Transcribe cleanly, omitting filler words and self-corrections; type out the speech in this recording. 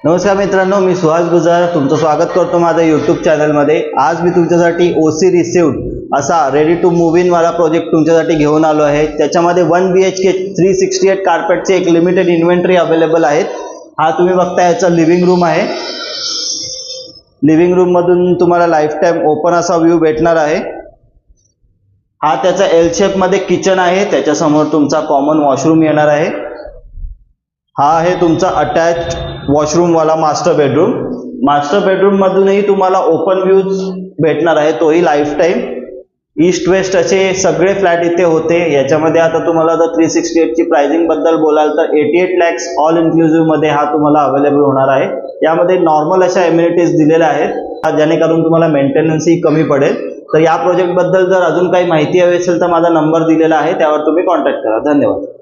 नमस्कार मित्रांनो, मी सुहास गुजर तुमचं स्वागत करतो माझ्या यूट्यूब चॅनलमध्ये। आज मी तुमच्यासाठी ओसी रिसिव्ड असा रेडी टू मूव्ह इन वाला प्रोजेक्ट तुमच्यासाठी घेऊन आलो आहे। त्याच्यामध्ये 1 BHK 368 कार्पेटचे एक लिमिटेड इन्व्हेंटरी अवेलेबल आहेत। हा तुम्ही बघता याचा लिव्हिंग रूम आहे। लिव्हिंग रूम मधून तुम्हाला लाईफ टाइम ओपन असा व्ह्यू भेटणार आहे। हा त्याचा एल शेप मध्ये किचन आहे। त्याच्यासमोर तुमचा कॉमन वॉशरूम येणार आहे। हा आहे तुमचा अटॅच वॉशरूम वाला मास्टर बेडरूम। मास्टर बेडरूम मधूनही तुम्हाला ओपन व्ह्यूज भेटणार आहे, तोही लाईफ टाइम। ईस्ट वेस्ट असे सगळे फ्लॅट इथे होते। याच्यामध्ये आता तुम्हाला जर 368 ची प्राइसिंग बद्दल बोलाल तर 88 lakhs ऑल इन्क्लुसिव्ह मध्ये हा तुम्हाला अवेलेबल होणार आहे। यामध्ये नॉर्मल अशा एम्युनिटीज दिलेल्या आहेत, जेणेकरून तुम्हाला मेंटेनन्स ही कमी पडेल। तर या प्रोजेक्ट बद्दल जर अजून काही माहिती हवी असेल तर माझा नंबर दिलेला आहे, त्यावर तुम्ही कॉन्टॅक्ट करा। धन्यवाद।